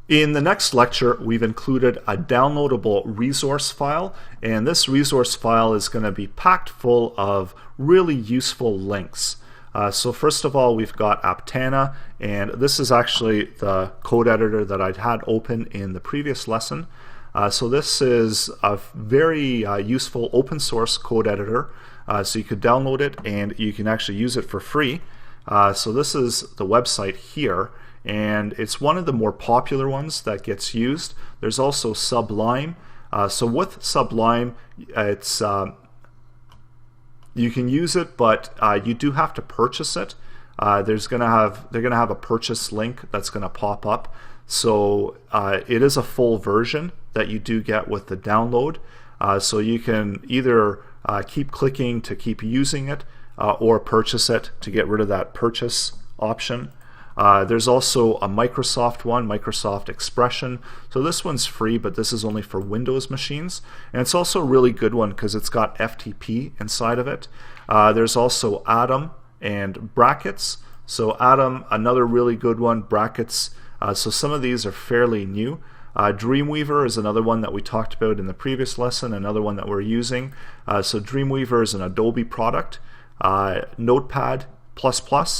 In the next lecture, we've included a downloadable resource file, and this resource file is going to be packed full of really useful links. So first of all, we've got Aptana, and this is actually the code editor that I'd had open in the previous lesson. So this is a very useful open source code editor. So you could download it and you can actually use it for free. So this is the website here, and it's one of the more popular ones that gets used. There's also Sublime. So with Sublime, it's you can use it, but you do have to purchase it. They're gonna have a purchase link that's gonna pop up. So it is a full version that you do get with the download. So you can either keep clicking to keep using it, or purchase it to get rid of that purchase option. There's also a Microsoft one, Microsoft Expression. So this one's free, but this is only for Windows machines. And it's also a really good one because it's got FTP inside of it. There's also Atom and Brackets. So Atom, another really good one. Brackets, so some of these are fairly new. Dreamweaver is another one that we talked about in the previous lesson, another one that we're using. So Dreamweaver is an Adobe product. Notepad++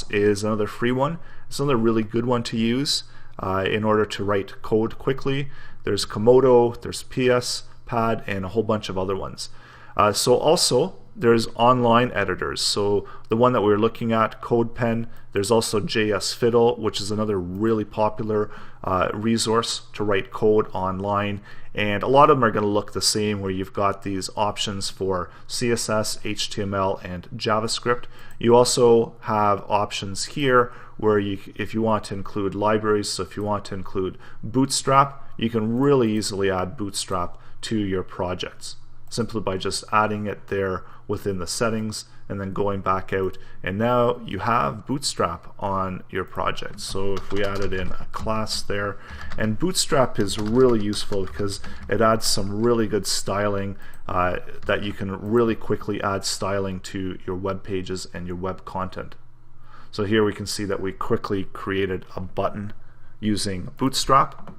is another free one. It's another really good one to use in order to write code quickly. There's Komodo, there's PS Pad, and a whole bunch of other ones. So also there's online editors. So the one that we were looking at, CodePen. There's also JS Fiddle, which is another really popular resource to write code online. And a lot of them are going to look the same, where you've got these options for CSS, HTML, and JavaScript. You also have options here where if you want to include libraries, so if you want to include Bootstrap, you can really easily add Bootstrap to your projects simply by just adding it there within the settings and then going back out, and now you have Bootstrap on your project. So if we added in a class there, and Bootstrap is really useful because it adds some really good styling that you can really quickly add styling to your web pages and your web content. So here we can see that we quickly created a button using Bootstrap.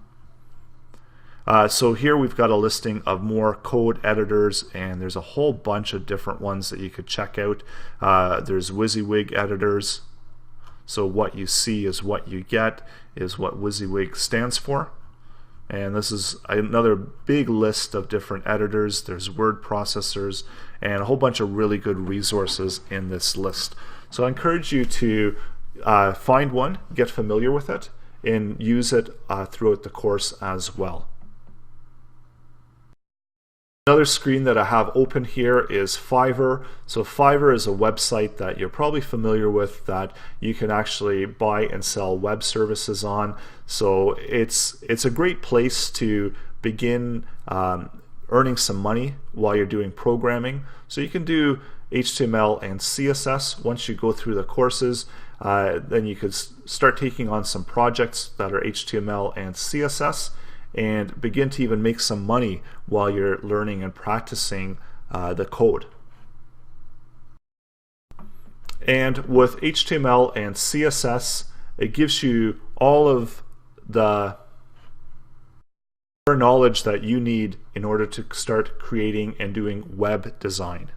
So here we've got a listing of more code editors, and there's a whole bunch of different ones that you could check out. There's WYSIWYG editors. So what you see is what you get is what WYSIWYG stands for. And this is another big list of different editors. There's word processors and a whole bunch of really good resources in this list. So I encourage you to find one, get familiar with it, and use it throughout the course as well. Another screen that I have open here is Fiverr. So Fiverr is a website that you're probably familiar with that you can actually buy and sell web services on. So it's a great place to begin earning some money while you're doing programming. So you can do HTML and CSS once you go through the courses. Then you could start taking on some projects that are HTML and CSS and begin to even make some money while you're learning and practicing the code. And with HTML and CSS, it gives you all of the knowledge that you need in order to start creating and doing web design.